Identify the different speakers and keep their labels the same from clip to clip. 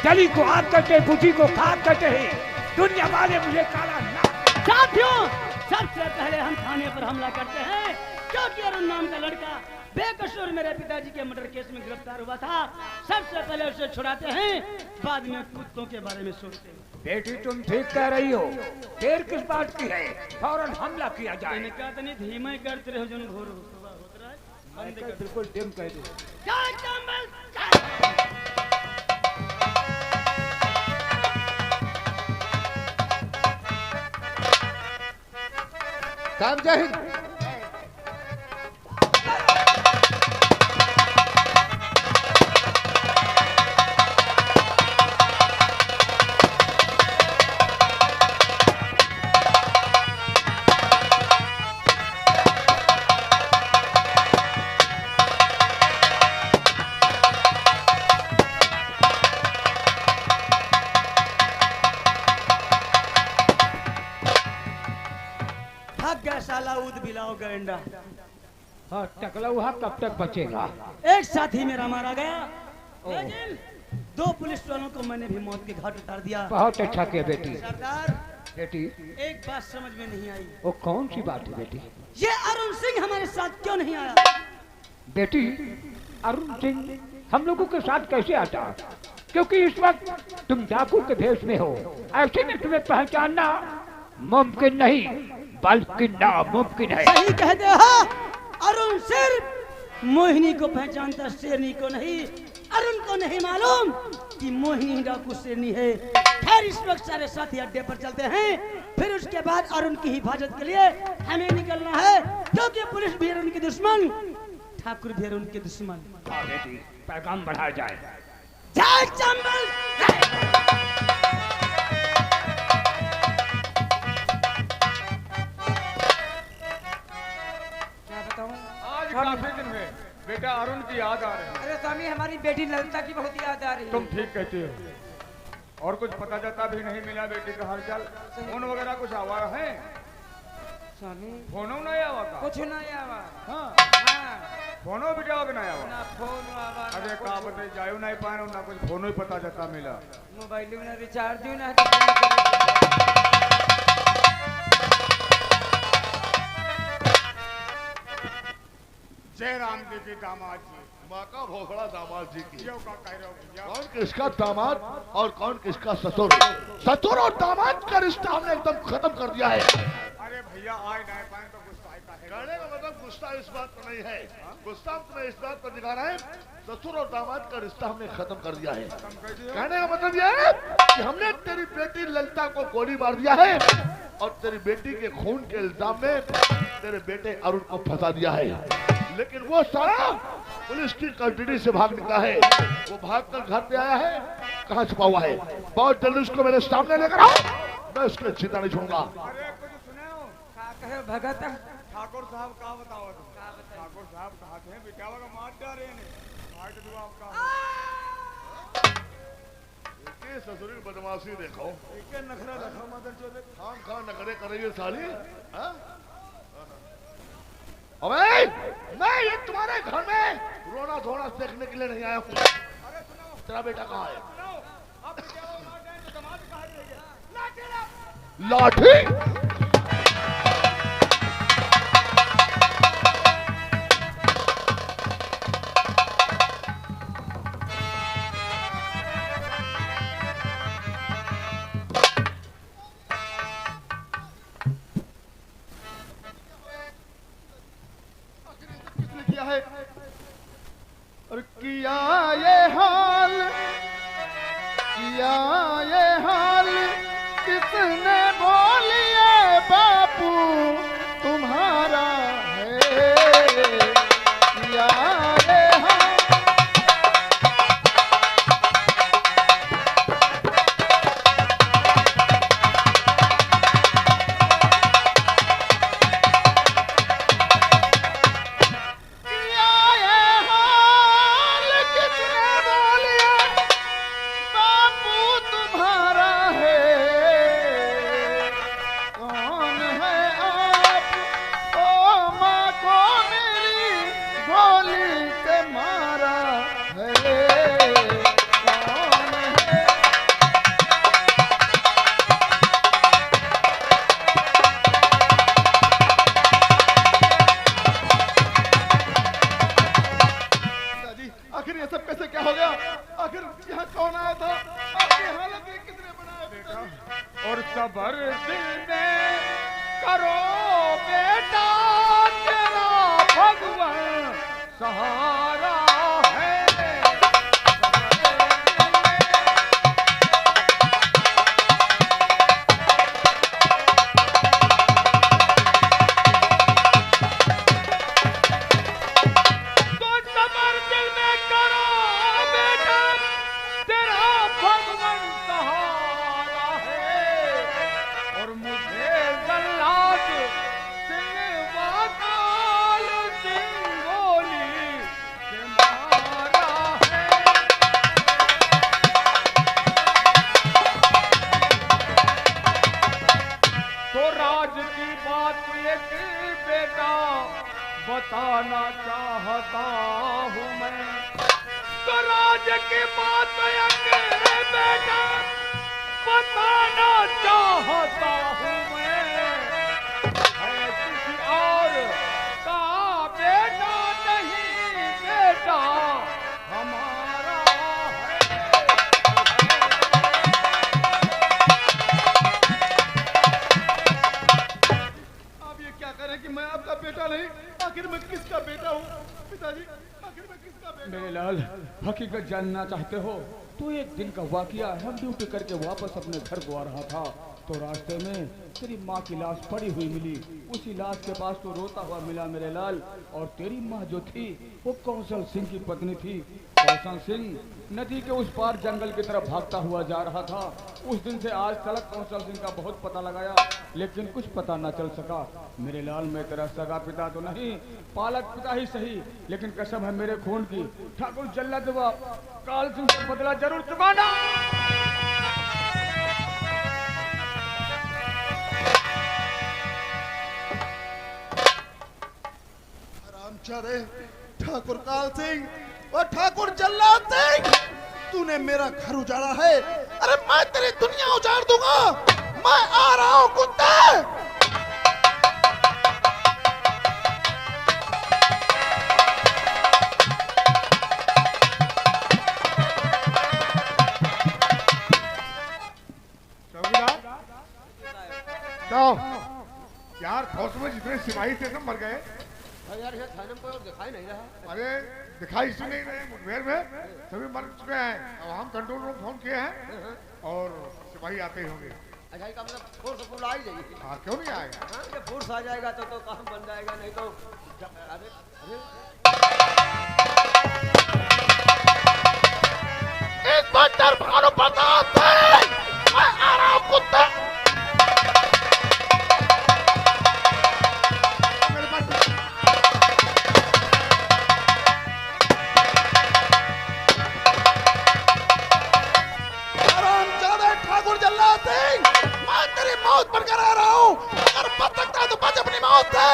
Speaker 1: जली को आग कहते, बुझी को खाक कहते हैं। दुनिया वाले मुझे काला ना।
Speaker 2: साथियों, सबसे पहले हम थाने पर हमला करते हैं, क्योंकि अरुण नाम का लड़का बेकसूर मेरे पिताजी के मर्डर केस में गिरफ्तार हुआ था। सबसे पहले उसे छुड़ाते हैं, बाद में कुत्तों के बारे में सोचते हैं।
Speaker 1: बेटी तुम ठीक कह रही हो, देर किस बात की है, फौरन हमला किया जाए।
Speaker 2: इनका तनी धीमे करते रहो, जन घोर होता है।
Speaker 1: बिल्कुल डिम कह दो।
Speaker 2: जय चंबल, जय।
Speaker 3: साहब जय हिंद।
Speaker 2: साला ऊद बिलाओ गंडा।
Speaker 1: हाँ, टकलौहा कब तक बचेगा।
Speaker 2: एक साथी मेरा मारा गया, लेकिन 2 पुलिस वालों को मैंने भी मौत के घाट उतार दिया।
Speaker 1: बहुत अच्छा किया बेटी।
Speaker 2: सरदार
Speaker 1: बेटी,
Speaker 2: एक बात समझ में नहीं आई।
Speaker 1: वो कौन सी बात है बेटी?
Speaker 2: ये अरुण सिंह हमारे साथ क्यों नहीं आया?
Speaker 1: बेटी, अरुण सिंह हम लोगों के साथ कैसे आता? क्योंकि इस वक्त तुम डाकू के भेष में हो, ऐसे में तुम्हें पहचानना मुमकिन नहीं, बल्कि नामुमकिन है।
Speaker 2: सही कहते हो। अरुण सिर्फ मोहिनी को पहचानता, शेरनी को नहीं। अरुण को नहीं मालूम कि मोहिनी डाकू शेरनी है। खैर, इस वक्त सारे साथी अड्डे पर चलते हैं, फिर उसके बाद अरुण की हिफाजत के लिए हमें निकलना है, क्योंकि पुलिस भी अरुण की दुश्मन, ठाकुर भी अरुण के दुश्मन।
Speaker 1: हाँ बेटी, पैगाम बढ़ाया जाए।
Speaker 2: जय चंबल, जय।
Speaker 4: काफी दिन हुए बेटा अरुण की याद आ रही है।
Speaker 5: अरे स्वामी, हमारी बेटी ललिता की बहुत याद आ रही है।
Speaker 4: तुम ठीक कहते हो। और कुछ पता जाता भी नहीं मिला बेटी का हालचाल। फोन वगैरह कुछ आवा है?
Speaker 5: स्वामी
Speaker 4: फोनो नहीं आवा का?
Speaker 5: कुछ नहीं आवा।
Speaker 4: हाँ,
Speaker 5: हाँ,
Speaker 4: फोनो भी जवाब नहीं आवा।
Speaker 5: ना फोन आवा, ना
Speaker 4: अरे का बताई, जायो नहीं पाए ना कुछ फोनो ही पता जाता मिला।
Speaker 5: मोबाइल में ना रिचार्ज ना।
Speaker 4: जय राम जी की दामाद जी।
Speaker 3: माँ का भोसड़ा दामाद जी की।
Speaker 4: यो का कह रहे हो भैया?
Speaker 3: कौन किसका दामाद और कौन किसका ससुर? ससुर और दामाद का रिश्ता हमने एकदम खत्म कर दिया है।
Speaker 4: अरे भैया, आए नहीं पाए तो गुस्सा का है।
Speaker 3: कहने का मतलब गुस्सा इस बात पर नहीं है, गुस्सा तुम्हें इस बात पर दिखाना है, ससुर और दामाद का रिश्ता हमने खत्म कर दिया है। कहने का मतलब यह है कि हमने तेरी बेटी ललिता को गोली मार दिया है और तेरी बेटी के खून के इल्जाम में तेरे बेटे अरुण को फंसा दिया है। लेकिन वो सारा पुलिस की कस्टडी से भाग निकला है। वो भागकर घर पे आया है, कहाँ छुपा हुआ है? बहुत जल्दी उसको मेरे सामने लेकर आओ, मैं उसके चिता नहीं छोड़ूंगा।
Speaker 4: अरे कुछ सुने हो?
Speaker 5: का कहे भगत?
Speaker 4: ठाकुर साहब का बताओ तुम। ठाकुर साहब कहा थे बेटा का मार डाले ने मार दो आपका।
Speaker 3: ये ससुर की बदमाशी देखो,
Speaker 4: एक नखरा रखो मदर चोदे।
Speaker 3: खान खान नखरे कर रही है साली। हाँ? अबे मैं ये तुम्हारे घर में रोना धोना देखने के लिए नहीं आया हूँ। तेरा बेटा कहाँ है? लाठी?
Speaker 4: और किया ये हाल, किया ये हाल किसने बोलिए बापू तुम्हारा है। किया ये हाल किया ये हाल एक बेटा बताना चाहता हूँ मैं, तो राज की बात एक बेटा बताना चाहता हूँ मैं, है किसी और का बेटा नहीं, बेटा हमारा है।
Speaker 3: आप ये क्या करें कि मैं आपका बेटा नहीं, आखिर मैं किसका बेटा हूँ पिताजी, आखिर मैं किसका बेटा?
Speaker 4: मेरे लाल, हकीकत जानना चाहते हो तो एक दिन का वाकया, हम ड्यूटी करके वापस अपने घर को आ रहा था तो रास्ते में तेरी माँ की लाश पड़ी हुई मिली। उसी लाश के पास तो रोता हुआ मिला मेरे लाल, और तेरी माँ जो थी वो कौशल सिंह की पत्नी थी। कौशल सिंह नदी के उस पार जंगल की तरफ भागता हुआ जा रहा था। उस दिन से आज तक कौशल सिंह का बहुत पता लगाया, लेकिन कुछ पता न चल सका। मेरे लाल, मैं तेरा सगा पिता तो नहीं, पालक पिता ही सही, लेकिन कसम है मेरे खून की, ठाकुर जल्लद व काल सिंह से बदला जरूर चुकाना।
Speaker 3: रामचरे, ठाकुर काल सिंह और ठाकुर जल्लाद सिंह, तूने मेरा घर उजाड़ा है। अरे मैं तेरी दुनिया उजाड़ दूंगा। मैं आ रहा हूँ कुत्ते।
Speaker 6: यार फौज में जितने सिपाही थे सब मर गए।
Speaker 3: यार ये थाने में कोई दिखाई नहीं रहा।
Speaker 6: अरे दिखाई से नहीं रहे, मुठभेड़ में सभी मर चुके हैं। अब हम कंट्रोल रूम फोन किए हैं और सिपाही आते ही होंगे।
Speaker 3: अच्छा का मतलब फोर्स फुल आ ही जाएगी।
Speaker 6: हाँ क्यों नहीं आएगा?
Speaker 3: हाँ जब फोर्स आ जाएगा तो काम बन जाएगा, नहीं तो अरे एक बार दरबारों बता दे, मैं आ रहा हूँ कुत्ते। ठाकुर जल्लाद सिंह, मैं तेरी मौत बनकर आ रहा हूँ। अगर बच सकता है तो बच अपनी मौत से।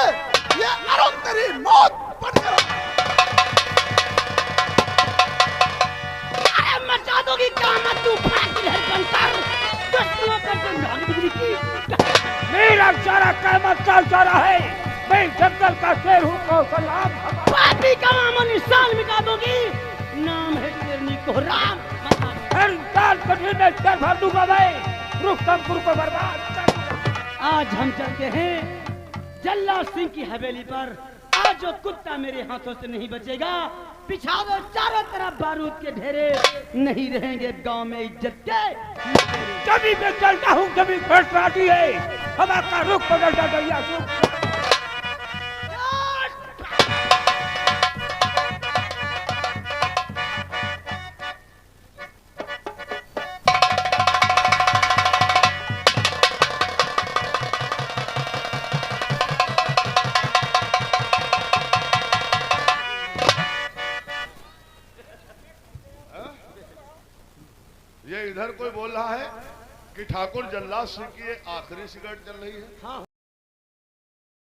Speaker 3: ये अरुण तेरी मौत बनकर
Speaker 2: मचा दोगी कामत तू फासिल बनकर दुश्मनों पर जो नाम बिगड़ी की।
Speaker 1: मेरा सारा क़यामत का सारा है। मैं जंगल का शेर हूँ कौशल
Speaker 2: पापी का नाम और निशान मिटा दोगी। नाम है शेरनी को राम।
Speaker 1: हर इंसान कठिन में सर भर दूंगा मैं। रुस्तमपुर को बर्बाद कर दूंगा।
Speaker 2: आज हम चलते हैं जल्लाद सिंह की हवेली पर। आज जो कुत्ता मेरे हाथों से नहीं बचेगा, बिछा दो चारों तरफ बारूद के ढेरे, नहीं रहेंगे गांव में इज्जत के।
Speaker 1: कभी मैं चलता हूँ, कभी फर्स्ट आती है। हवा का रुख बदलता गया रुख।
Speaker 3: ये इधर कोई बोल रहा है कि ठाकुर जल्लाद सिंह की ये आखिरी सिगरेट चल रही है।
Speaker 2: हाँ